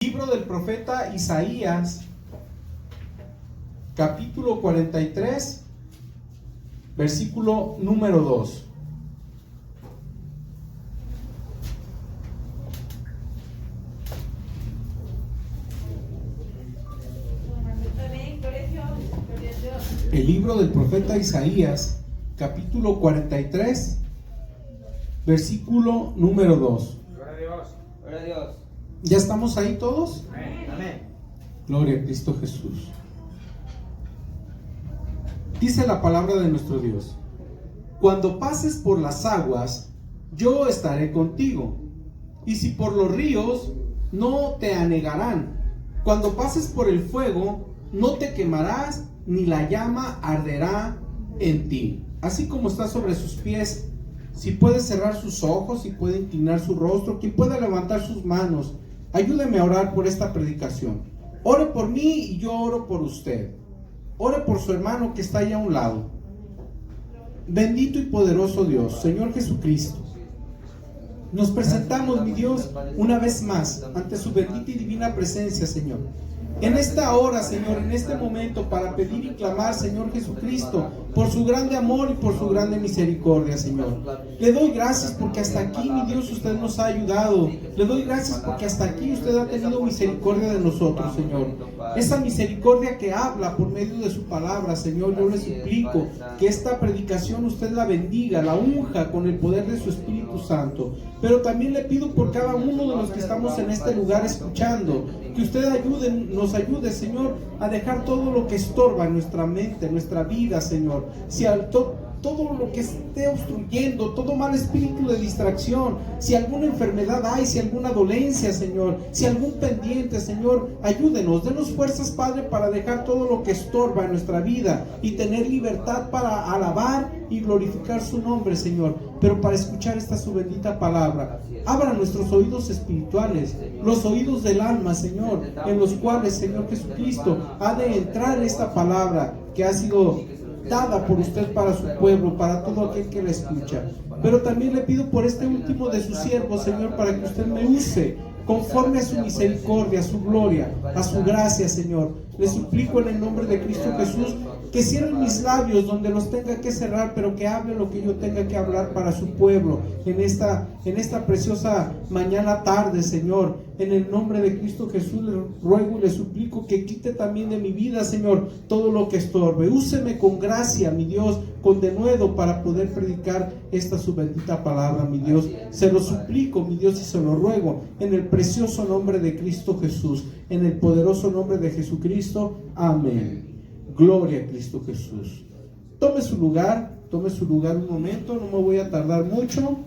Libro del profeta Isaías, capítulo 43, versículo número 2. El libro del profeta Isaías, capítulo 43, versículo número 2. Gloria a Dios. Gloria a Dios. ¿Ya estamos ahí todos? Amén. Gloria a Cristo Jesús. Dice la palabra de nuestro Dios: cuando pases por las aguas, yo estaré contigo, y si por los ríos, no te anegarán. Cuando pases por el fuego, no te quemarás, ni la llama arderá en ti. Así como está sobre sus pies, si puede cerrar sus ojos, si puede inclinar su rostro, quien pueda levantar sus manos, ayúdeme a orar por esta predicación. Ore por mí y yo oro por usted. Ore por su hermano que está allá a un lado. Bendito y poderoso Dios, Señor Jesucristo, nos presentamos, mi Dios, una vez más ante su bendita y divina presencia, Señor. En esta hora, Señor, en este momento, para pedir y clamar, Señor Jesucristo, por su grande amor y por su grande misericordia, Señor. Le doy gracias porque hasta aquí, mi Dios, usted nos ha ayudado. Le doy gracias porque hasta aquí usted ha tenido misericordia de nosotros, Señor. Esa misericordia que habla por medio de su palabra, Señor, yo le suplico que esta predicación usted la bendiga, la unja con el poder de su Espíritu Santo. Pero también le pido por cada uno de los que estamos en este lugar escuchando, que usted nos ayude, Señor, a dejar todo lo que estorba en nuestra mente, en nuestra vida, Señor. Si todo lo que esté obstruyendo, todo mal espíritu de distracción, si alguna enfermedad hay, si alguna dolencia, Señor, si algún pendiente, Señor, ayúdenos, denos fuerzas, Padre, para dejar todo lo que estorba en nuestra vida y tener libertad para alabar y glorificar su nombre, Señor, pero para escuchar esta su bendita palabra. Abra nuestros oídos espirituales, los oídos del alma, Señor, en los cuales, Señor Jesucristo, ha de entrar esta palabra que ha sido dada por usted para su pueblo, para todo aquel que la escucha. Pero también le pido por este último de sus siervos, Señor, para que usted me use conforme a su misericordia, a su gloria, a su gracia, Señor. Le suplico en el nombre de Cristo Jesús que cierren mis labios donde los tenga que cerrar, pero que hable lo que yo tenga que hablar para su pueblo en esta preciosa mañana tarde, Señor. En el nombre de Cristo Jesús le ruego y le suplico que quite también de mi vida, Señor, todo lo que estorbe. Úseme con gracia, mi Dios, con denuedo para poder predicar esta su bendita palabra, mi Dios. Se lo suplico, mi Dios, y se lo ruego en el precioso nombre de Cristo Jesús, en el poderoso nombre de Jesucristo. Amén. Gloria a Cristo Jesús. Tome su lugar un momento, no me voy a tardar mucho.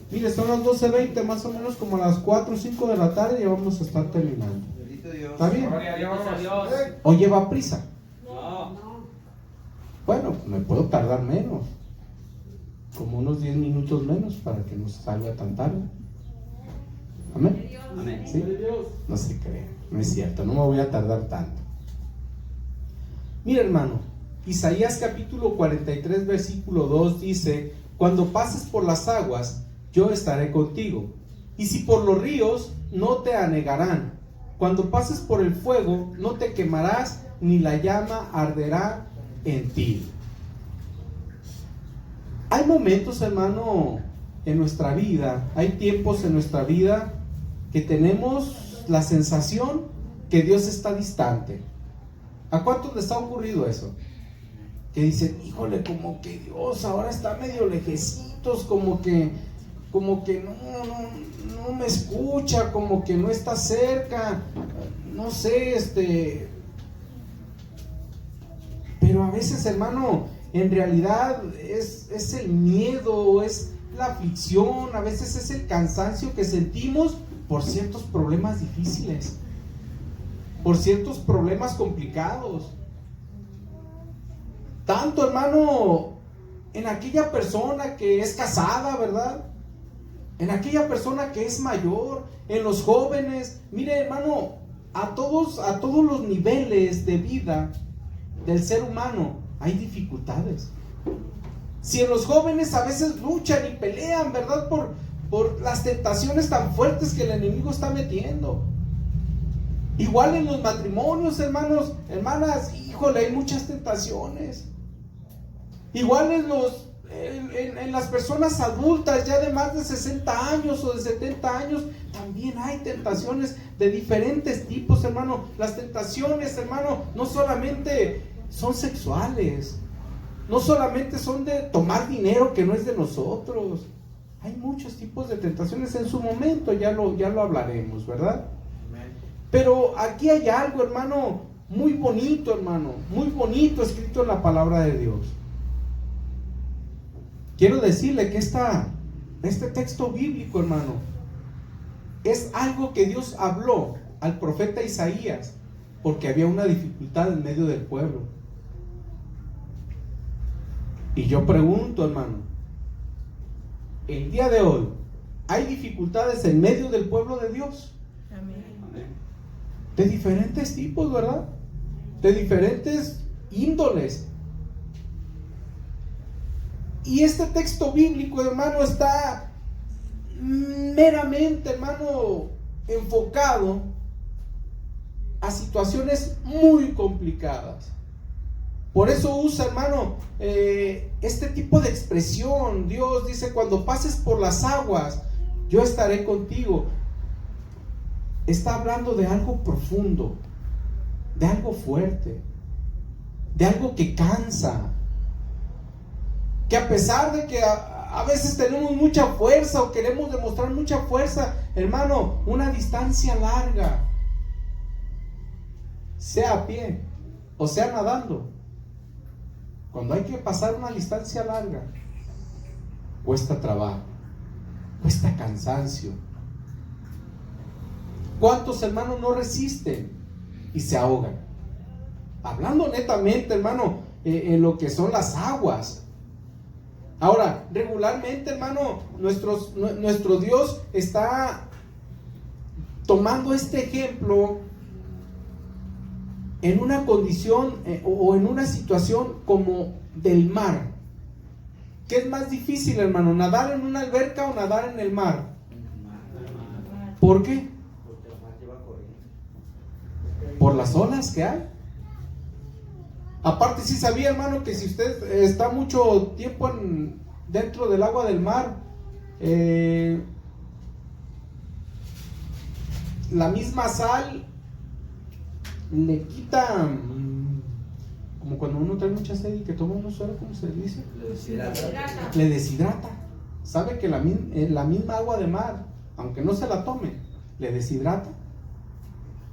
Mire, son las 12:20, más o menos como a las 4 o 5 de la tarde ya vamos a estar terminando. ¿Está bien? Gloria a Dios. ¿O lleva prisa? No. Bueno, me puedo tardar menos, como unos 10 minutos menos para que no salga tan tarde. Amén. Amén. ¿Sí? No se crean, no es cierto, no me voy a tardar tanto. Mira, hermano, Isaías capítulo 43 versículo 2 dice: cuando pases por las aguas, yo estaré contigo, y si por los ríos, no te anegarán. Cuando pases por el fuego, no te quemarás, ni la llama arderá en ti. Hay momentos, hermano, en nuestra vida, hay tiempos en nuestra vida que tenemos la sensación que Dios está distante. ¿A cuántos les ha ocurrido eso? Que dicen, híjole, como que Dios ahora está medio lejecitos, como que no me escucha, como que no está cerca, no sé, pero a veces, hermano, en realidad es el miedo, es la aflicción, a veces es el cansancio que sentimos por ciertos problemas difíciles, por ciertos problemas complicados. Tanto, hermano, en aquella persona que es casada, ¿verdad? En aquella persona que es mayor, en los jóvenes. Mire, hermano, a todos los niveles de vida del ser humano hay dificultades. Si en los jóvenes a veces luchan y pelean, ¿verdad? por las tentaciones tan fuertes que el enemigo está metiendo. Igual en los matrimonios, hermanos, hermanas, híjole, hay muchas tentaciones. Igual en las personas adultas ya de más de 60 años o de 70 años, también hay tentaciones de diferentes tipos, hermano. Las tentaciones, hermano, no solamente son sexuales, no solamente son de tomar dinero que no es de nosotros. Hay muchos tipos de tentaciones. En su momento ya lo hablaremos, ¿verdad? Pero aquí hay algo, hermano, muy bonito, hermano, muy bonito escrito en la palabra de Dios. Quiero decirle que este texto bíblico, hermano, es algo que Dios habló al profeta Isaías, porque había una dificultad en medio del pueblo. Y yo pregunto, hermano, el día de hoy, ¿hay dificultades en medio del pueblo de Dios? Amén. De diferentes tipos, ¿verdad? De diferentes índoles. Y este texto bíblico, hermano, está meramente, hermano, enfocado a situaciones muy complicadas. Por eso usa, hermano, este tipo de expresión. Dios dice: cuando pases por las aguas, yo estaré contigo. Está hablando de algo profundo, de algo fuerte, de algo que cansa, que a pesar de que a veces tenemos mucha fuerza o queremos demostrar mucha fuerza, hermano, una distancia larga, sea a pie o sea nadando, cuando hay que pasar una distancia larga, cuesta trabajo, cuesta cansancio. ¿Cuántos, hermanos, no resisten y se ahogan? Hablando netamente, hermano, en lo que son las aguas. Ahora, regularmente, hermano, nuestro Dios está tomando este ejemplo en una condición o en una situación como del mar. ¿Qué es más difícil, hermano? ¿Nadar en una alberca o nadar en el mar? ¿Por qué? Por las olas que hay. Aparte, sí sabía, hermano, que si usted está mucho tiempo dentro del agua del mar, la misma sal le quita, como cuando uno trae mucha sed y que toma uno suero, ¿cómo se dice? Le deshidrata. Sabe que la misma agua de mar, aunque no se la tome, le deshidrata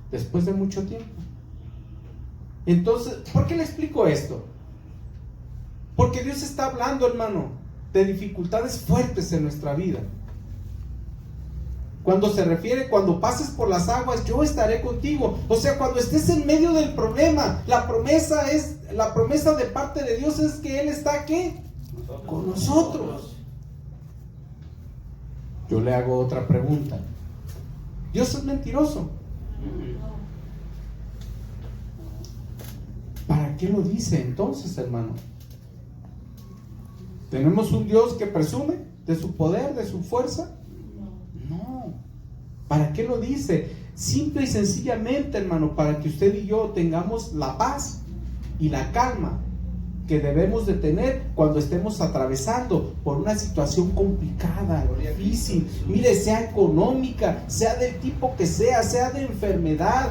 después de mucho tiempo. Entonces, ¿por qué le explico esto? Porque Dios está hablando, hermano, de dificultades fuertes en nuestra vida. Cuando se refiere, cuando pases por las aguas, yo estaré contigo. O sea, cuando estés en medio del problema, la promesa de parte de Dios es que Él está, ¿qué? Con nosotros. Yo le hago otra pregunta. ¿Dios es mentiroso? ¿Para qué lo dice entonces, hermano? ¿Tenemos un Dios que presume de su poder, de su fuerza? No. ¿Para qué lo dice? Simple y sencillamente, hermano, para que usted y yo tengamos la paz y la calma que debemos de tener cuando estemos atravesando por una situación complicada, difícil. Mire, sea económica, sea del tipo que sea de enfermedad.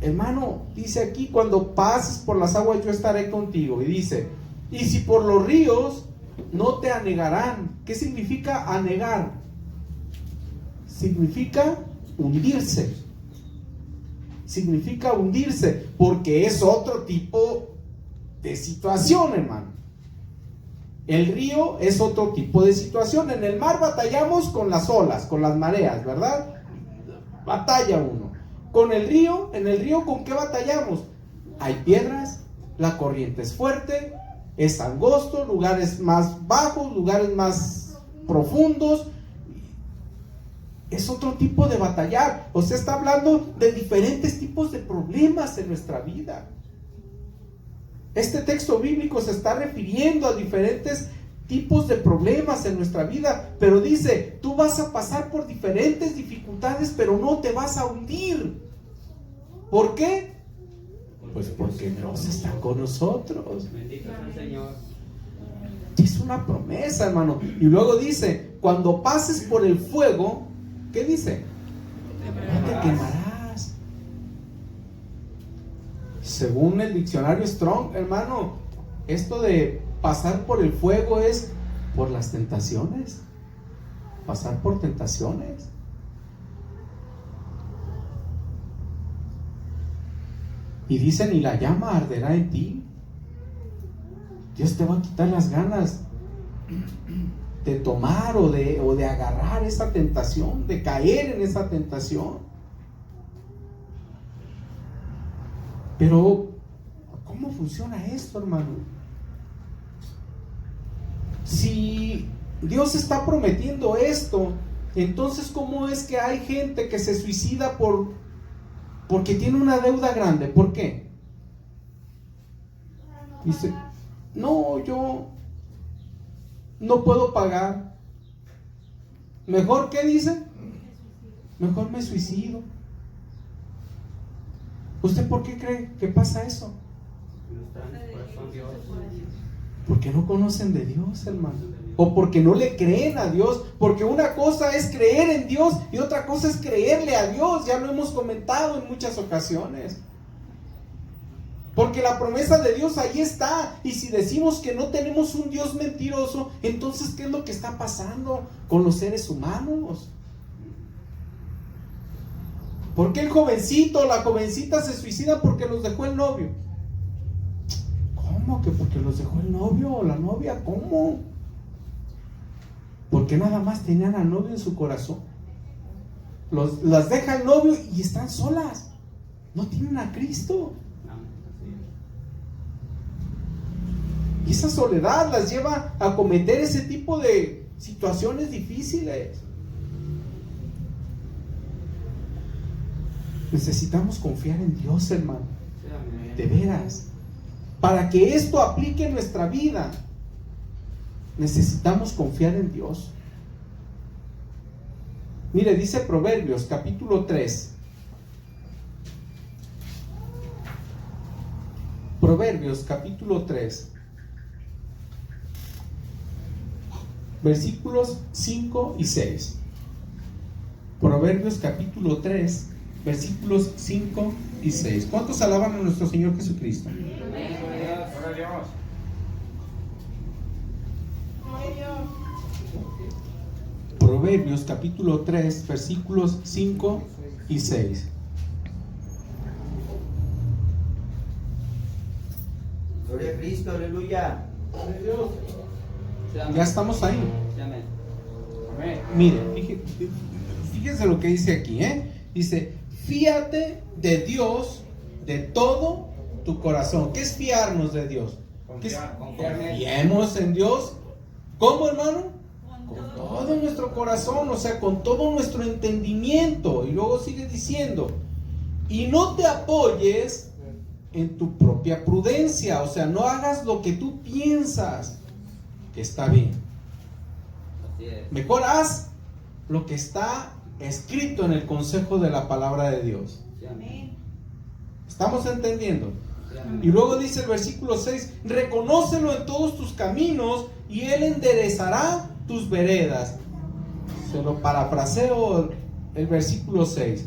Hermano, dice aquí: cuando pases por las aguas, yo estaré contigo. Y dice: y si por los ríos, no te anegarán. ¿Qué significa anegar? Significa hundirse. Significa hundirse, porque es otro tipo de situación, hermano. El río es otro tipo de situación. En el mar batallamos con las olas, con las mareas, ¿verdad? Batalla uno. Con el río, en el río, ¿con qué batallamos? Hay piedras, la corriente es fuerte, es angosto, lugares más bajos, lugares más profundos. Es otro tipo de batallar. O sea, está hablando de diferentes tipos de problemas en nuestra vida. Este texto bíblico se está refiriendo a diferentes tipos de problemas en nuestra vida, pero dice, tú vas a pasar por diferentes dificultades, pero no te vas a hundir. ¿Por qué? Pues porque Dios está con nosotros. Bendito sea el Señor. Es una promesa, hermano. Y luego dice, cuando pases por el fuego, ¿qué dice? No te quemarás. Según el diccionario Strong, hermano, esto de pasar por el fuego es por las tentaciones. Pasar por tentaciones. Y dicen, y la llama arderá en ti. Dios te va a quitar las ganas de tomar o de agarrar esa tentación, de caer en esa tentación. Pero, ¿cómo funciona esto, hermano? Si Dios está prometiendo esto, entonces ¿cómo es que hay gente que se suicida porque tiene una deuda grande? ¿Por qué? Dice, no, yo no puedo pagar. Mejor, ¿qué dice? Mejor me suicido. ¿Usted por qué cree que pasa eso? Porque no conocen de Dios, hermano. O porque no le creen a Dios. Porque una cosa es creer en Dios y otra cosa es creerle a Dios. Ya lo hemos comentado en muchas ocasiones. Porque la promesa de Dios ahí está. Y si decimos que no tenemos un Dios mentiroso, entonces ¿qué es lo que está pasando con los seres humanos? ¿Por qué el jovencito o la jovencita se suicida porque los dejó el novio? ¿Cómo que porque los dejó el novio o la novia? ¿Cómo? Porque nada más tenían al novio en su corazón. Las deja el novio y están solas. No tienen a Cristo. Y esa soledad las lleva a cometer ese tipo de situaciones difíciles. Necesitamos confiar en Dios, hermano. De veras. Para que esto aplique en nuestra vida, necesitamos confiar en Dios. Mire, dice Proverbios capítulo 3. Proverbios capítulo 3. Versículos 5 y 6. Proverbios capítulo 3, versículos 5 y 6. ¿Cuántos alaban a nuestro Señor Jesucristo? Proverbios capítulo 3, versículos 5 y 6. Gloria a Cristo, aleluya. Ya estamos ahí. Amén. Mire, fíjese lo que dice aquí, Dice, fíate de Dios de todo tu corazón. ¿Qué es fiarnos de Dios? ¿Qué es? Confiemos en Dios. ¿Cómo, hermano? Con todo nuestro corazón, o sea, con todo nuestro entendimiento. Y luego sigue diciendo, y no te apoyes en tu propia prudencia, o sea, no hagas lo que tú piensas que está bien. Mejor haz lo que está escrito en el consejo de la palabra de Dios. ¿Estamos entendiendo? Y luego dice el versículo 6, reconócelo en todos tus caminos y Él enderezará tus veredas. Se lo parafraseo el versículo 6.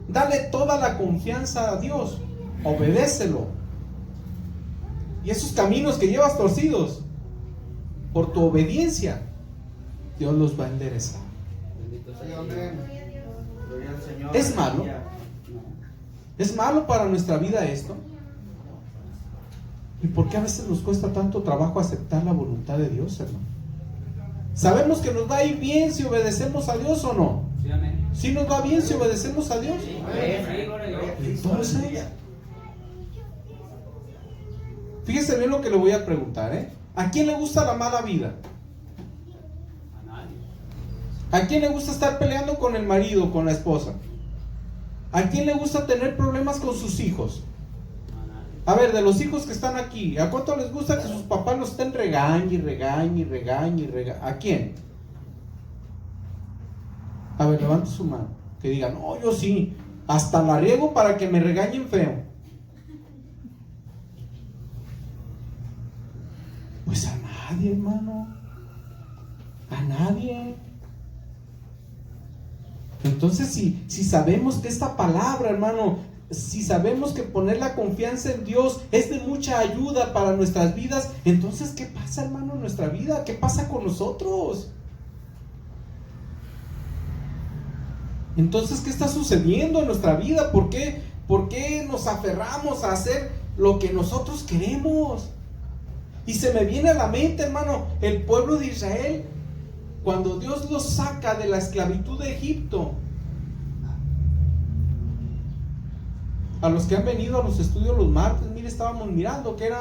Dale toda la confianza a Dios, obedécelo. Y esos caminos que llevas torcidos, por tu obediencia, Dios los va a enderezar. Gloria al Señor. ¿Es malo? ¿Es malo para nuestra vida esto? ¿Y por qué a veces nos cuesta tanto trabajo aceptar la voluntad de Dios, hermano? ¿Sabemos que nos va a ir bien si obedecemos a Dios o no? Sí, amén. ¿Sí nos va bien si obedecemos a Dios? Entonces, fíjese bien lo que le voy a preguntar, ¿A quién le gusta la mala vida? ¿A quién le gusta estar peleando con el marido, con la esposa? ¿A quién le gusta tener problemas con sus hijos? A ver, de los hijos que están aquí, ¿a cuánto les gusta que sus papás los estén regañe y regañe y regañe y regañe? ¿A quién? A ver, levante su mano. Que digan, no, yo sí, hasta la riego para que me regañen feo. Pues a nadie, hermano. A nadie. Entonces, si sabemos que esta palabra, hermano, si sabemos que poner la confianza en Dios es de mucha ayuda para nuestras vidas, entonces, ¿qué pasa, hermano, en nuestra vida? ¿Qué pasa con nosotros? Entonces, ¿qué está sucediendo en nuestra vida? ¿Por qué nos aferramos a hacer lo que nosotros queremos? Y se me viene a la mente, hermano, el pueblo de Israel, cuando Dios los saca de la esclavitud de Egipto. A los que han venido a los estudios los martes, mire, estábamos mirando que era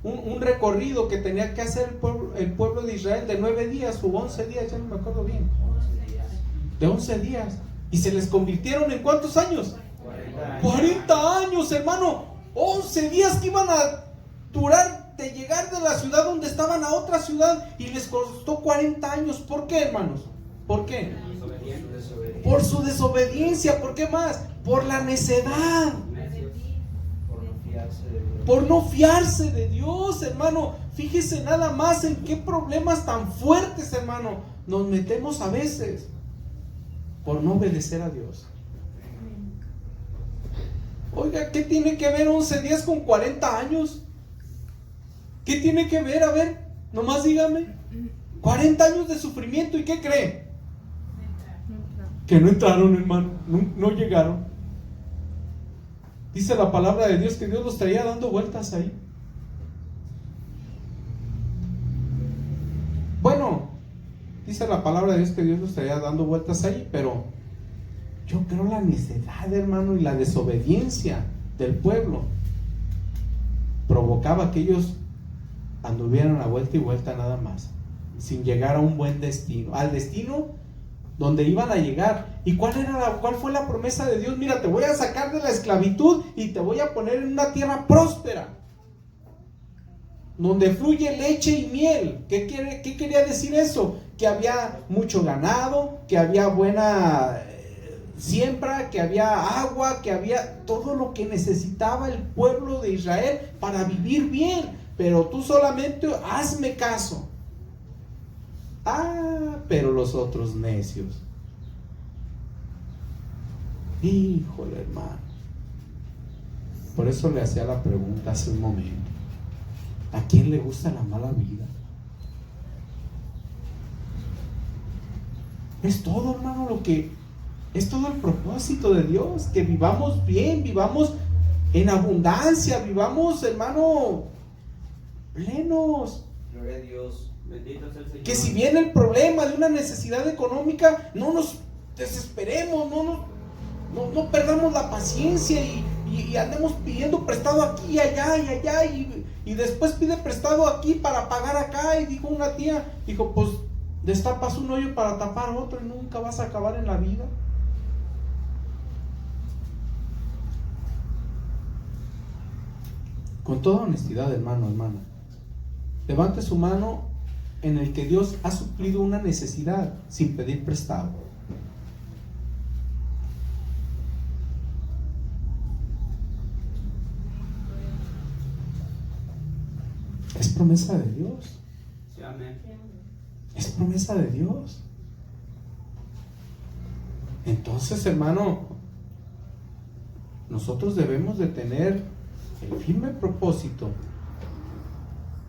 un recorrido que tenía que hacer el pueblo de Israel de 9 días o 11 días, ya no me acuerdo bien. 11 días. De 11 días. ¿Y se les convirtieron en cuántos años? 40 años. 40 años, hermano. 11 días que iban a durar de llegar de la ciudad donde estaban a otra ciudad, y les costó 40 años. ¿Por qué, hermanos? ¿Por qué? Por su desobediencia. ¿Por qué más? Por la necedad. Por no fiarse de Dios. Por no fiarse de Dios, hermano. Fíjese nada más en qué problemas tan fuertes, hermano, nos metemos a veces por no obedecer a Dios. Oiga, ¿qué tiene que ver 11 días con 40 años? ¿Qué tiene que ver? A ver, nomás dígame. 40 años de sufrimiento, ¿y qué cree? Que no entraron, hermano, no llegaron. Dice la palabra de Dios que Dios los traía dando vueltas ahí. Bueno, dice la palabra de Dios que Dios los traía dando vueltas ahí, pero yo creo la necedad, hermano, y la desobediencia del pueblo provocaba que ellos anduvieran a vuelta y vuelta nada más, sin llegar a un buen destino, al destino donde iban a llegar. ¿Y cuál fue la promesa de Dios? Mira, te voy a sacar de la esclavitud y te voy a poner en una tierra próspera, donde fluye leche y miel. ¿Qué quería decir eso? Que había mucho ganado, que había buena siembra, que había agua, que había todo lo que necesitaba el pueblo de Israel para vivir bien. Pero tú solamente hazme caso. Pero los otros necios. Híjole, hermano. Por eso le hacía la pregunta hace un momento. ¿A quién le gusta la mala vida? Es todo, hermano, es todo el propósito de Dios, que vivamos bien, vivamos en abundancia, vivamos, hermano, plenos. Gloria a Dios. Bendito sea el Señor. Que si viene el problema de una necesidad económica, no nos desesperemos, no perdamos la paciencia y andemos pidiendo prestado aquí y allá y después pide prestado aquí para pagar acá. Y dijo una tía, dijo, pues destapas un hoyo para tapar otro y nunca vas a acabar en la vida. Con toda honestidad, hermano, hermana, levante su mano en el que Dios ha suplido una necesidad sin pedir prestado. Es promesa de Dios. Sí, amén. Es promesa de Dios. Entonces, hermano, nosotros debemos de tener el firme propósito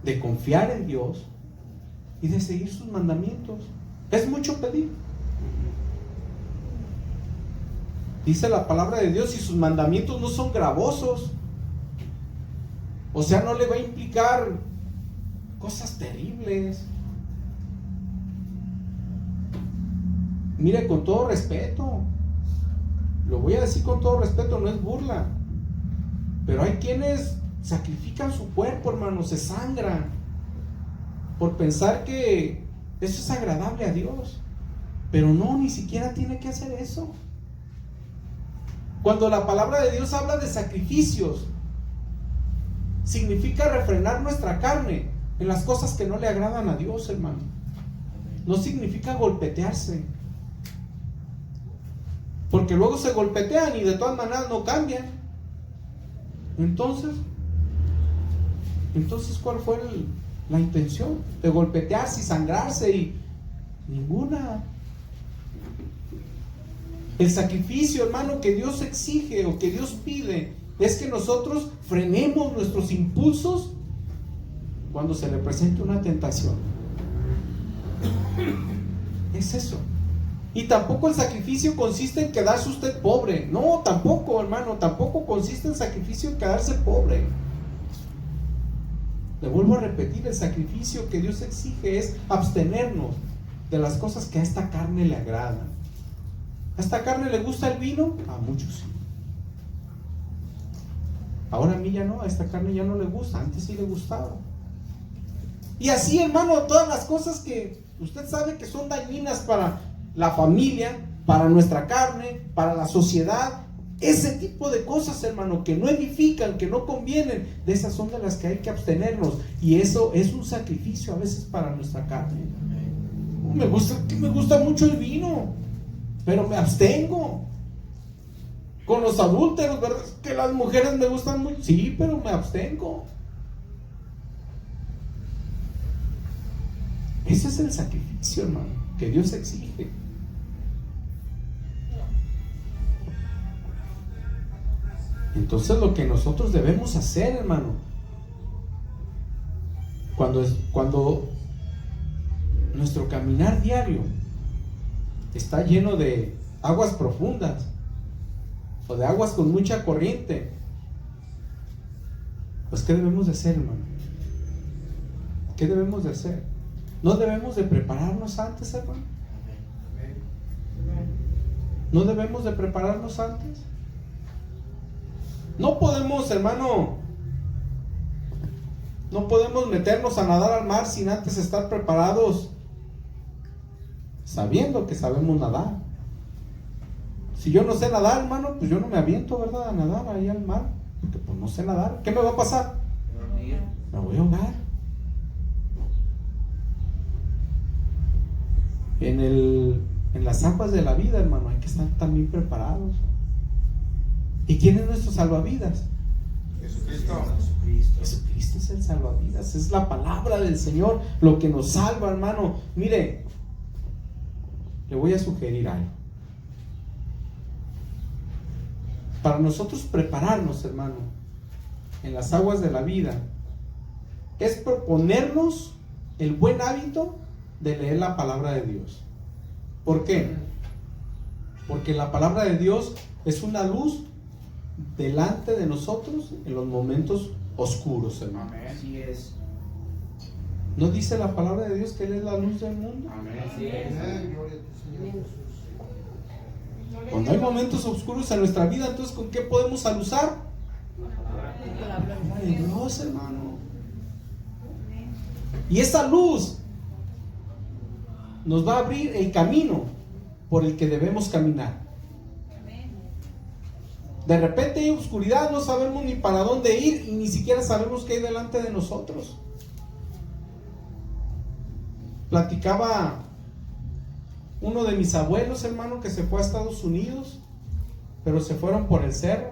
de confiar en Dios y de seguir sus mandamientos. Es mucho pedir. Dice la palabra de Dios, y sus mandamientos no son gravosos. O sea, no le va a implicar cosas terribles. Mire, con todo respeto, lo voy a decir con todo respeto, no es burla, pero hay quienes sacrifican su cuerpo, hermano, se sangran por pensar que eso es agradable a Dios. Pero no, ni siquiera tiene que hacer eso. Cuando la palabra de Dios habla de sacrificios, significa refrenar nuestra carne en las cosas que no le agradan a Dios, hermano. No significa golpetearse, porque luego se golpetean y de todas maneras no cambian. Entonces ¿cuál fue la intención? De golpetearse y sangrarse y ninguna. El sacrificio, hermano, que Dios exige o que Dios pide es que nosotros frenemos nuestros impulsos cuando se le presente una tentación. Es eso. Y tampoco el sacrificio consiste en quedarse usted pobre. No, tampoco, hermano, tampoco consiste el sacrificio en quedarse pobre. Le vuelvo a repetir, el sacrificio que Dios exige es abstenernos de las cosas que a esta carne le agradan. ¿A esta carne le gusta el vino? A muchos sí. Ahora a mí ya no, a esta carne ya no le gusta, antes sí le gustaba. Y así, hermano, todas las cosas que usted sabe que son dañinas para la familia, para nuestra carne, para la sociedad, ese tipo de cosas, hermano, que no edifican, que no convienen, de esas son de las que hay que abstenernos. Y eso es un sacrificio a veces para nuestra carne. Me gusta mucho el vino, pero me abstengo. Con los adúlteros, ¿verdad? Que las mujeres me gustan mucho, sí, pero me abstengo. Ese es el sacrificio, hermano, que Dios exige. Entonces lo que nosotros debemos hacer, hermano, cuando nuestro caminar diario está lleno de aguas profundas o de aguas con mucha corriente, pues ¿qué debemos de hacer, hermano? ¿Qué debemos de hacer? ¿No debemos de prepararnos antes, hermano? ¿No debemos de prepararnos antes? No podemos, hermano, no podemos meternos a nadar al mar sin antes estar preparados, sabiendo que sabemos nadar. Si yo no sé nadar, hermano, pues yo no me aviento, ¿verdad?, a nadar ahí al mar, porque pues no sé nadar. ¿Qué me va a pasar? Me voy a ahogar. En las aguas de la vida, hermano, hay que estar también preparados. ¿Y quién es nuestro salvavidas? Jesucristo es el salvavidas, es la palabra del Señor lo que nos salva, hermano. Mire, le voy a sugerir algo. Para nosotros prepararnos, hermano, en las aguas de la vida, es proponernos el buen hábito de leer la palabra de Dios. ¿Por qué? Porque la palabra de Dios es una luz delante de nosotros en los momentos oscuros, hermano. Así es. ¿No dice la palabra de Dios que Él es la luz del mundo? Así es. Cuando hay momentos oscuros en nuestra vida, entonces ¿con qué podemos alusar? La palabra de Dios, hermano. Y esa luz nos va a abrir el camino por el que debemos caminar. De repente hay oscuridad, no sabemos ni para dónde ir y ni siquiera sabemos qué hay delante de nosotros. Platicaba uno de mis abuelos, hermano, que se fue a Estados Unidos, pero se fueron por el cerro,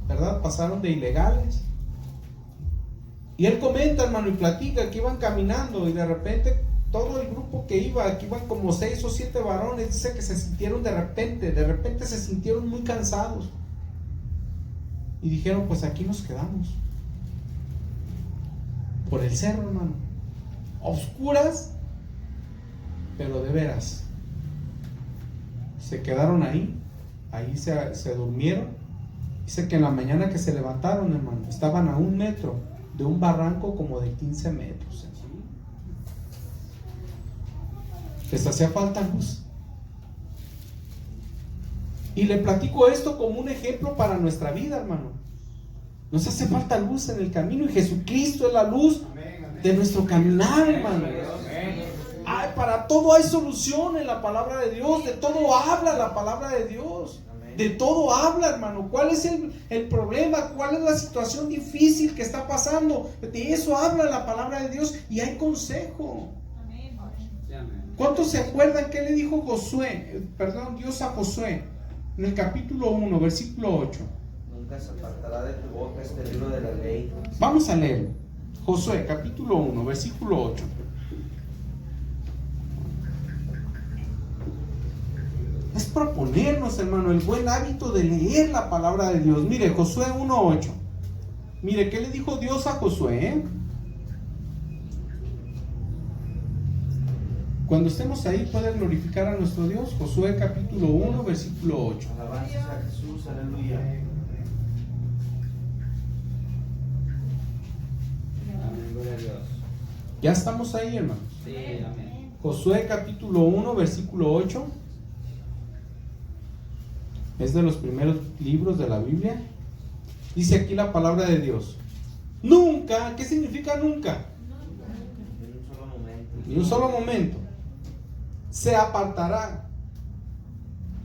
¿verdad? Pasaron de ilegales. Y él comenta, hermano, y platica que iban caminando y de repente todo el grupo que iban como 6 o 7 varones, dice que se sintieron de repente se sintieron muy cansados. Y dijeron, pues aquí nos quedamos. Por el cerro, hermano. A oscuras, pero de veras. Se quedaron ahí se durmieron. Dice que en la mañana que se levantaron, hermano, estaban a 1 metro de un barranco como de 15 metros. Les hacía falta luz. Y le platico esto como un ejemplo para nuestra vida, hermano. Nos hace falta luz en el camino y Jesucristo es la luz de nuestro caminar, hermano. Ay, para todo hay solución en la palabra de Dios, de todo habla la palabra de Dios. De todo habla, hermano. ¿Cuál es el problema? ¿Cuál es la situación difícil que está pasando? De eso habla la palabra de Dios y hay consejo. Sí, amén. ¿Cuántos se acuerdan qué le dijo Dios a Josué en el capítulo 1, versículo 8? Nunca se apartará de tu boca este libro de la ley. Vamos a leerlo. Josué, capítulo 1, versículo 8. Es proponernos, hermano, el buen hábito de leer la palabra de Dios. Mire, Josué 1:8. Mire, ¿qué le dijo Dios a Josué? Cuando estemos ahí, puede glorificar a nuestro Dios. Josué capítulo 1, versículo 8. Alabanzas a Jesús, aleluya. Amén, gloria a Dios. Ya estamos ahí, hermanos. Sí, amén. Josué capítulo 1, versículo 8. Es de los primeros libros de la Biblia. Dice aquí la palabra de Dios. Nunca, ¿qué significa nunca? En un solo momento. Ni un solo momento se apartará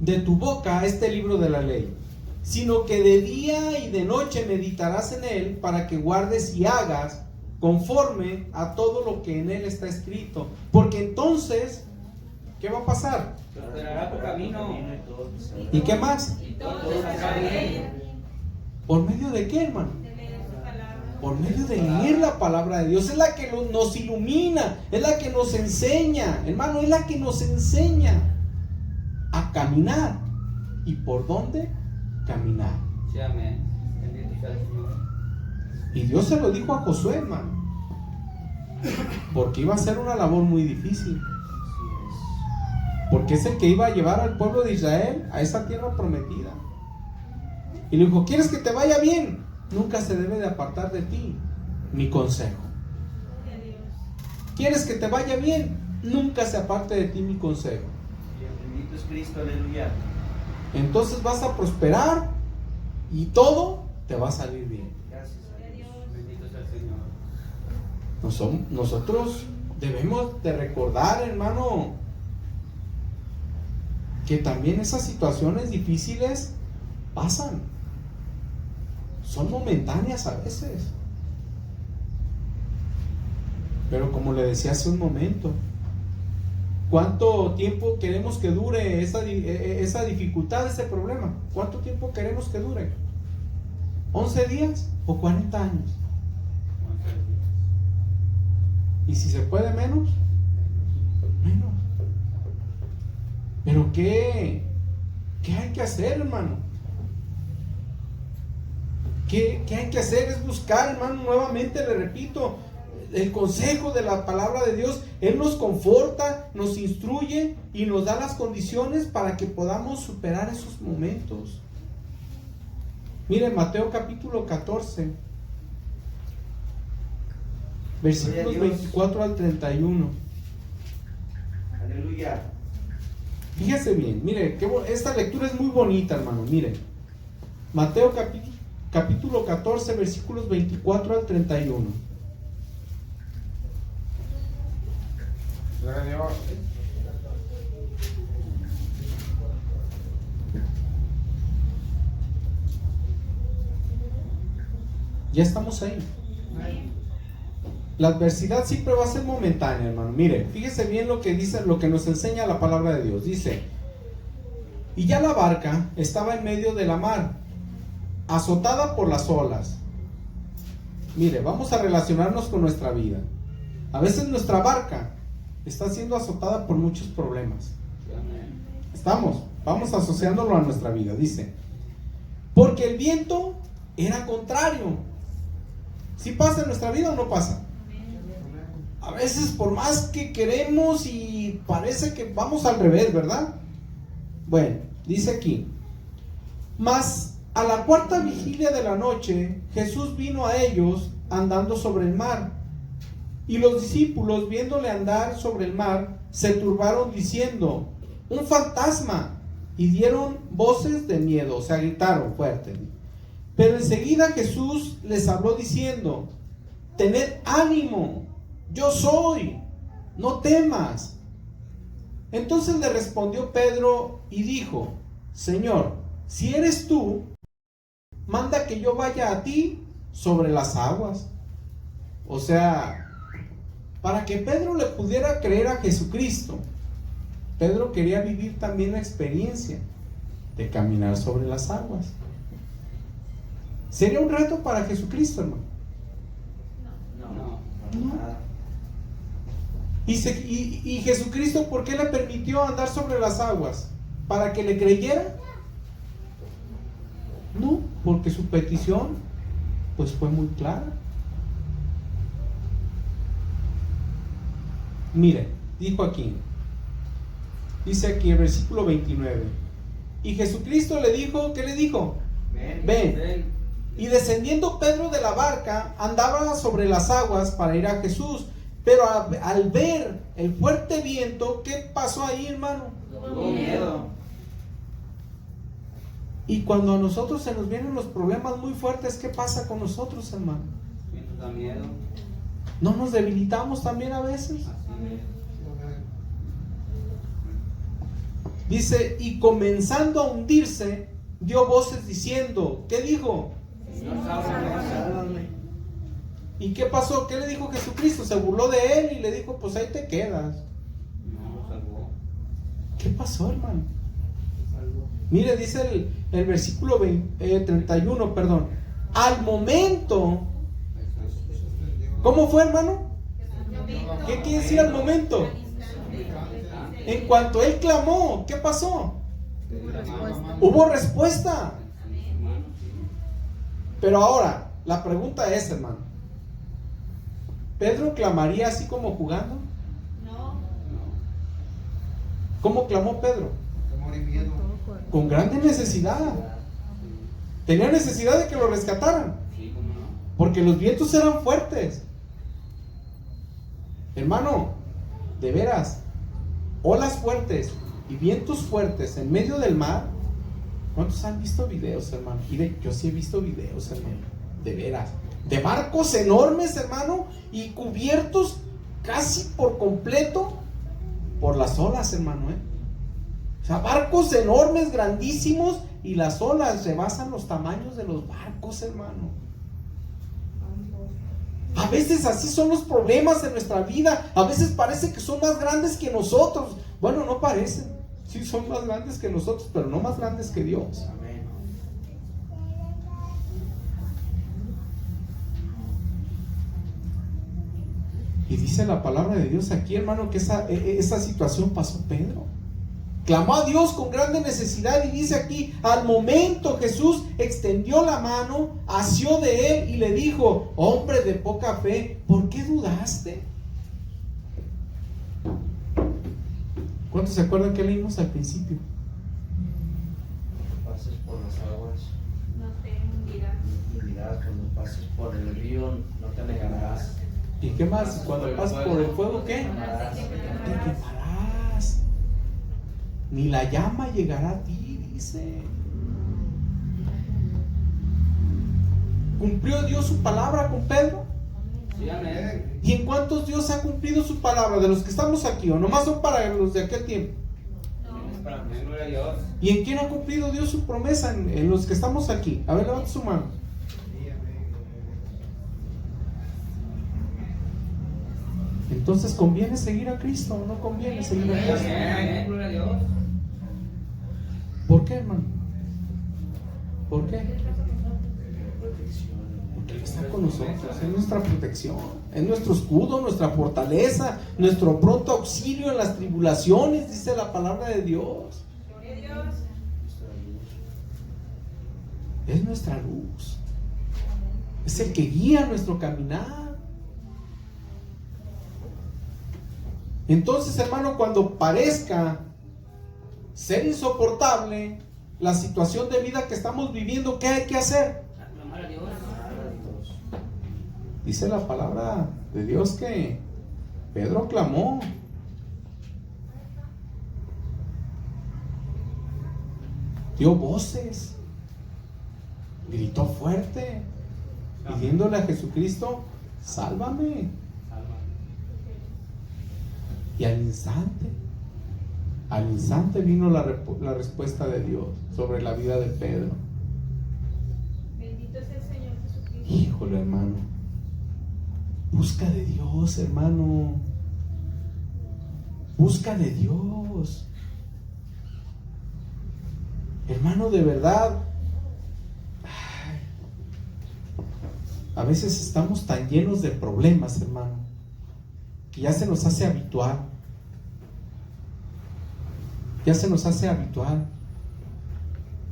de tu boca este libro de la ley, sino que de día y de noche meditarás en él para que guardes y hagas conforme a todo lo que en él está escrito, porque entonces, ¿qué va a pasar? Prosperará tu camino. Y todo te saldrá. ¿Y qué más? Y todo te saldrá bien. ¿Por medio de qué, hermano? Por medio de leer la palabra de Dios. Es la que nos ilumina, es la que nos enseña, hermano, es la que nos enseña a caminar. ¿Y por dónde? Caminar. Sí, amén. Bendito sea el Señor. Y Dios se lo dijo a Josué, hermano, porque iba a ser una labor muy difícil, Así porque es el que iba a llevar al pueblo de Israel a esa tierra prometida. Y le dijo, ¿quieres que te vaya bien? Nunca se debe de apartar de ti mi consejo. ¿Quieres que te vaya bien? Nunca se aparte de ti mi consejo. es. Bendito es Cristo, aleluya. Entonces vas a prosperar y todo te va a salir bien. Gracias a Dios. Bendito sea el Señor. Nosotros debemos de recordar, hermano, que también esas situaciones difíciles pasan. Son momentáneas a veces. Pero como le decía hace un momento, ¿cuánto tiempo queremos que dure esa dificultad, ese problema? ¿Cuánto tiempo queremos que dure? ¿11 días o 40 años? Y si se puede menos, menos. Pero ¿qué hay que hacer, hermano? ¿Qué hay que hacer? Es buscar, hermano, nuevamente le repito, el consejo de la palabra de Dios. Él nos conforta, nos instruye y nos da las condiciones para que podamos superar esos momentos. Miren, Mateo capítulo 14, versículos 24 al 31. Aleluya. Fíjese bien, mire, esta lectura es muy bonita, hermano. Miren, Mateo capítulo 14, versículos 24 al 31. Gloria a Dios. Ya estamos ahí. La adversidad siempre va a ser momentánea, hermano. Mire, fíjese bien lo que dice, lo que nos enseña la palabra de Dios. Dice, y ya la barca estaba en medio de la mar, azotada por las olas. Mire, vamos a relacionarnos con nuestra vida. A veces nuestra barca está siendo azotada por muchos problemas. Vamos asociándolo a nuestra vida. Dice, porque el viento era contrario. ¿Sí pasa en nuestra vida o no pasa? A veces por más que queremos y parece que vamos al revés, ¿verdad? Bueno, dice aquí, mas a la cuarta vigilia de la noche, Jesús vino a ellos andando sobre el mar. Y los discípulos, viéndole andar sobre el mar, se turbaron diciendo, un fantasma, y dieron voces de miedo, o sea, gritaron fuerte. Pero enseguida Jesús les habló diciendo, tened ánimo, yo soy, no temas. Entonces le respondió Pedro y dijo, Señor, si eres tú, manda que yo vaya a ti sobre las aguas. O sea, para que Pedro le pudiera creer a Jesucristo, Pedro quería vivir también la experiencia de caminar sobre las aguas. ¿Sería un reto para Jesucristo, hermano? No. No. Y Jesucristo, ¿por qué le permitió andar sobre las aguas? ¿Para que le creyera? No, porque su petición pues fue muy clara. Mire, dijo aquí, dice aquí el versículo 29, y Jesucristo le dijo, ¿qué le dijo? Ven. Y descendiendo Pedro de la barca, andaba sobre las aguas para ir a Jesús. Pero al ver el fuerte viento, ¿qué pasó ahí, hermano? Tuvo miedo. Y cuando a nosotros se nos vienen los problemas muy fuertes, ¿qué pasa con nosotros, hermano? Sí, nos da miedo. ¿No nos debilitamos también a veces? Así es. Dice, y comenzando a hundirse, dio voces diciendo, ¿qué dijo? Señor, sálvame. ¿Y qué pasó? ¿Qué le dijo Jesucristo? Se burló de él y le dijo, pues ahí te quedas. No, lo salvó. ¿Qué pasó, hermano? Mire, dice el versículo 31, perdón. Al momento, ¿cómo fue, hermano? ¿Qué quiere decir al momento? En cuanto él clamó, ¿qué pasó? Hubo respuesta. Pero ahora, la pregunta es, hermano, ¿Pedro clamaría así como jugando? No. ¿Cómo clamó Pedro? Temor y miedo. Con grande necesidad. Tenía necesidad de que lo rescataran, Sí, cómo no. porque los vientos eran fuertes. Hermano, de veras, olas fuertes y vientos fuertes en medio del mar. ¿Cuántos han visto videos, hermano? Mire, yo sí he visto videos, hermano, de veras, de barcos enormes, hermano, y cubiertos casi por completo por las olas, hermano, O sea, barcos enormes, grandísimos, y las olas rebasan los tamaños de los barcos, hermano. A veces así son los problemas de nuestra vida. A veces parece que son más grandes que nosotros. Bueno, no parecen. Sí son más grandes que nosotros, pero no más grandes que Dios. Amén. Y dice la palabra de Dios aquí, hermano, que esa situación pasó Pedro. Clamó a Dios con grande necesidad y dice aquí, al momento Jesús extendió la mano, asió de él y le dijo, hombre de poca fe, ¿por qué dudaste? ¿Cuántos se acuerdan que leímos al principio? Cuando pases por las aguas, No te hundirás. y dirás, cuando pases por el río, no te negarás. ¿Y qué más? Cuando pases por el fuego, ¿qué? Amarás, Te quemarás. Ni la llama llegará a ti, dice. ¿Cumplió Dios su palabra con Pedro? Sí, amén. ¿Y en cuántos Dios ha cumplido su palabra? ¿De los que estamos aquí o nomás son para los de aquel tiempo? Amén, gloria a Dios. ¿Y en quién ha cumplido Dios su promesa? En los que estamos aquí. A ver, levanta su mano. Entonces, ¿conviene seguir a Cristo o no conviene seguir a Cristo? Amén, gloria a Dios. ¿Por qué, hermano? ¿Por qué? Protección. Porque Él está con nosotros, es nuestra protección, es nuestro escudo, nuestra fortaleza, nuestro pronto auxilio en las tribulaciones, dice la palabra de Dios. Gloria a Dios. Nuestra luz. Es nuestra luz, es el que guía nuestro caminar. Entonces, hermano, cuando parezca ser insoportable la situación de vida que estamos viviendo, ¿qué hay que hacer? Aclamar a Dios. Amar a Dios. Dice la palabra de Dios que Pedro clamó. Dio voces. Gritó fuerte. Pidiéndole a Jesucristo, sálvame. Sálvame. Y al instante Al instante vino la respuesta de Dios sobre la vida de Pedro. Bendito es el Señor Jesucristo. Híjole, hermano. Busca de Dios, hermano. Busca de Dios. Hermano, de verdad. A veces estamos tan llenos de problemas, hermano, que ya se nos hace habitual. Ya se nos hace habitual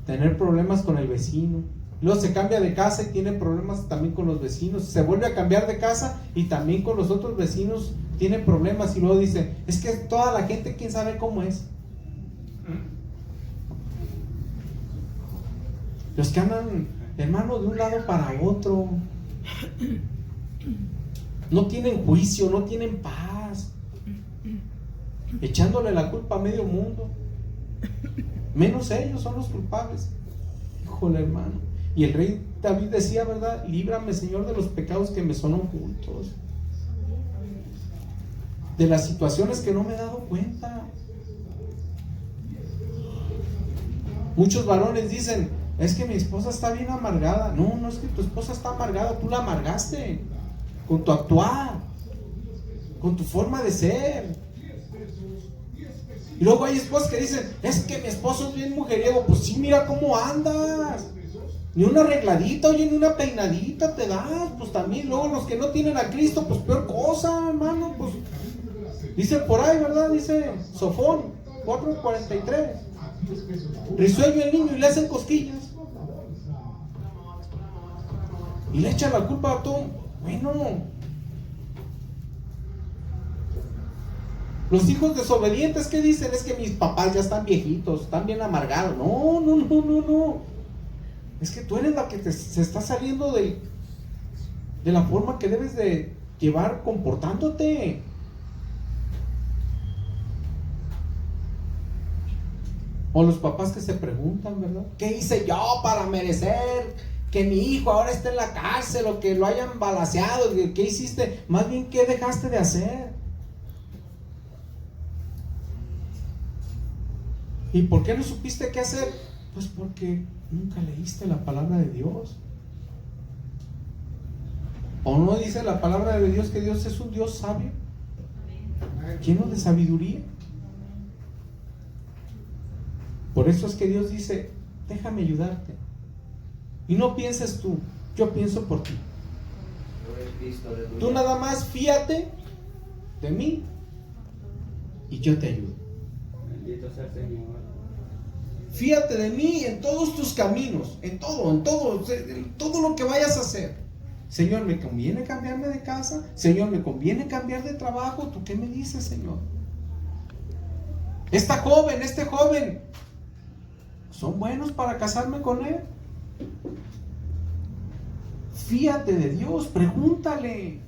tener problemas con el vecino. Luego se cambia de casa y tiene problemas también con los vecinos. Se vuelve a cambiar de casa y también con los otros vecinos tiene problemas. Y luego dice, es que toda la gente, quién sabe cómo es. Los que andan, hermano, de un lado para otro. No tienen juicio, no tienen paz. Echándole la culpa a medio mundo. Menos ellos son los culpables. Híjole, hermano. Y el rey David decía, ¿verdad? Líbrame, Señor, de los pecados que me son ocultos. De las situaciones que no me he dado cuenta. Muchos varones dicen, es que mi esposa está bien amargada. No, no es que tu esposa está amargada, tú la amargaste con tu actuar, con tu forma de ser. Y luego hay esposas que dicen, es que mi esposo es bien mujeriego. Pues sí, mira cómo andas. Ni una arregladita, oye, ni una peinadita te das. Pues también, luego los que no tienen a Cristo, pues peor cosa, hermano. Pues dice por ahí, ¿verdad? Dice Sofón 4:43. Risueño el niño y le hacen cosquillas. Y le echan la culpa a todo. Bueno, los hijos desobedientes, ¿qué dicen? Es que mis papás ya están viejitos, están bien amargados. No, no, no, no, no. Es que tú eres la que se está saliendo de la forma que debes de llevar comportándote. O los papás que se preguntan, ¿verdad? ¿Qué hice yo para merecer que mi hijo ahora esté en la cárcel o que lo hayan balaceado? ¿Qué hiciste? Más bien, ¿qué dejaste de hacer? ¿Y por qué no supiste qué hacer? Pues porque nunca leíste la palabra de Dios. ¿O no dice la palabra de Dios que Dios es un Dios sabio? Lleno de sabiduría. Por eso es que Dios dice, déjame ayudarte. Y no pienses tú, yo pienso por ti. Tú nada más fíate de mí y yo te ayudo. Bendito sea el Señor. Fíate de mí en todos tus caminos, en todo lo que vayas a hacer. Señor, ¿me conviene cambiarme de casa? Señor, ¿me conviene cambiar de trabajo? ¿Tú qué me dices, Señor? Este joven, ¿son buenos para casarme con él? Fíate de Dios, pregúntale.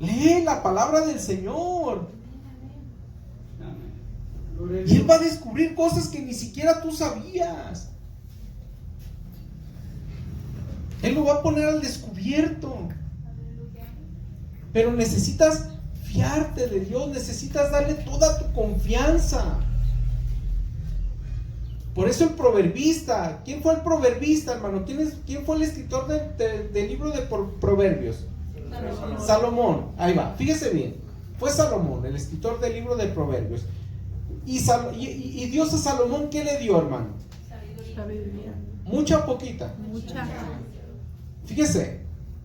Lee la palabra del Señor. Y Él va a descubrir cosas que ni siquiera tú sabías. Él lo va a poner al descubierto. Pero necesitas fiarte de Dios, necesitas darle toda tu confianza. Por eso el proverbista, ¿quién fue el proverbista, hermano? ¿Quién fue el escritor del libro de Proverbios? Salomón, ahí va, fíjese bien. Fue Salomón, el escritor del libro de Proverbios. Y Dios a Salomón, ¿qué le dio, hermano? Sabiduría. ¿Mucha o poquita? Mucha. Fíjese,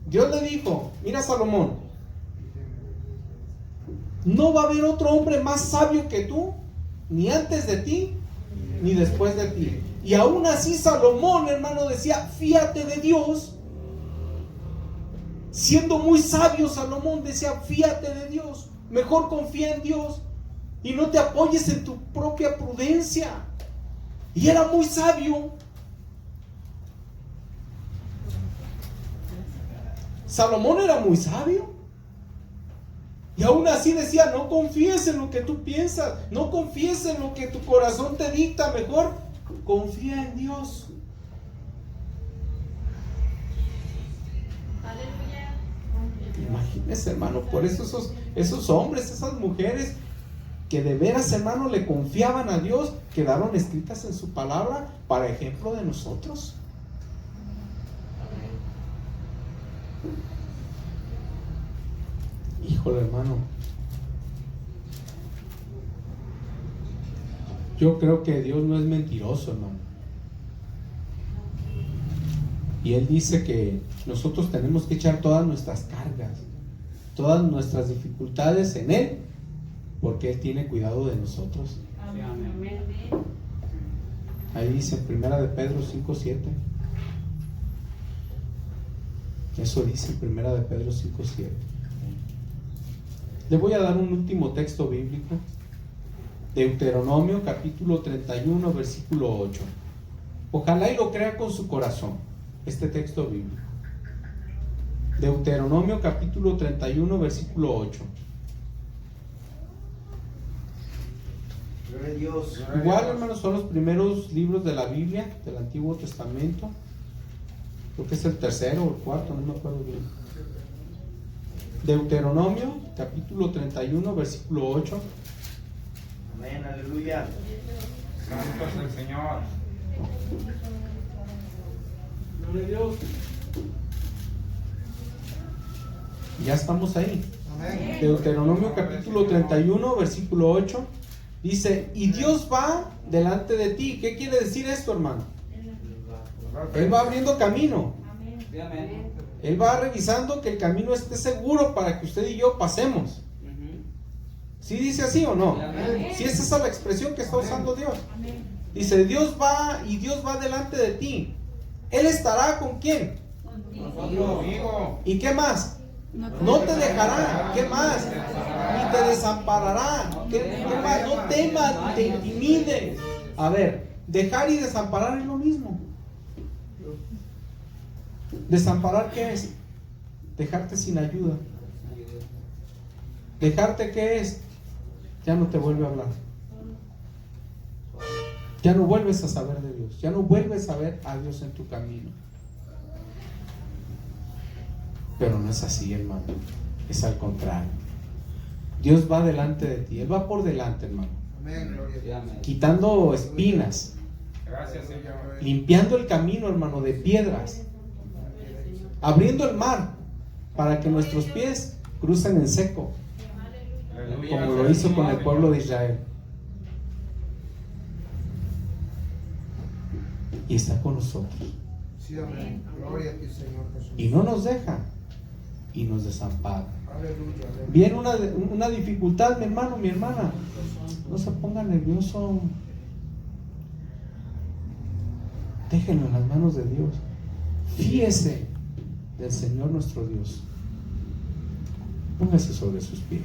Dios le dijo, mira Salomón, no va a haber otro hombre más sabio que tú, ni antes de ti, ni después de ti. Y aún así Salomón, hermano, decía, fíate de Dios. Siendo muy sabio, Salomón decía, fíate de Dios. Mejor confía en Dios y no te apoyes en tu propia prudencia. Y era muy sabio. Salomón era muy sabio. Y aún así decía, no confíes en lo que tú piensas, no confíes en lo que tu corazón te dicta, mejor confía en Dios. Aleluya. Imagínese, hermano, por eso esos hombres, esas mujeres, que de veras, hermano, le confiaban a Dios, quedaron escritas en su palabra para ejemplo de nosotros. Híjole, hermano, yo creo que Dios no es mentiroso, hermano. Y Él dice que nosotros tenemos que echar todas nuestras cargas, todas nuestras dificultades en Él, porque Él tiene cuidado de nosotros. Amén. Ahí dice en 1 de Pedro 5:7. Eso dice en 1 de Pedro 5:7. Le voy a dar un último texto bíblico. Deuteronomio capítulo 31 versículo 8. Ojalá y lo crea con su corazón, este texto bíblico. Deuteronomio capítulo 31 versículo 8. Gloria a Dios. Igual, hermanos, son los primeros libros de la Biblia, del Antiguo Testamento. Creo que es el tercero o el cuarto, no me acuerdo bien. Deuteronomio capítulo 31 versículo 8. Amén, aleluya. Santo es el Señor. Gloria a Dios. Ya estamos ahí. Deuteronomio capítulo 31 versículo 8 dice: y Dios va delante de ti. ¿Qué quiere decir esto, hermano? Él va abriendo camino. Amén. Él va revisando que el camino esté seguro para que usted y yo pasemos. ¿Sí dice así o no? ¿Sí es esa la expresión que está usando Dios? Dice: Dios va y Dios va delante de ti. Él estará ¿con quién? Conmigo. ¿Y qué más? No te dejará. ¿Qué más? Ni te desamparará. ¿Qué más? No temas ni te intimides. A ver, dejar y desamparar es lo mismo. ¿Desamparar qué es? Dejarte sin ayuda. ¿Dejarte qué es? Ya no te vuelve a hablar. Ya no vuelves a saber de Dios. Ya no vuelves a ver a Dios en tu camino. Pero no es así, hermano. Es al contrario. Dios va delante de ti. Él va por delante, hermano. Quitando espinas. Gracias, Señor. Limpiando el camino, hermano, de piedras. Abriendo el mar para que nuestros pies crucen en seco, Aleluya. como lo hizo con el pueblo de Israel. Y está con nosotros. Sí, amén. Gloria a ti, Señor Jesús. Y no nos deja y nos desampara. Aleluya. Viene una dificultad, mi hermano, mi hermana. No se ponga nervioso. Déjenlo en las manos de Dios. Fíese del Señor nuestro Dios. Póngase sobre sus pies.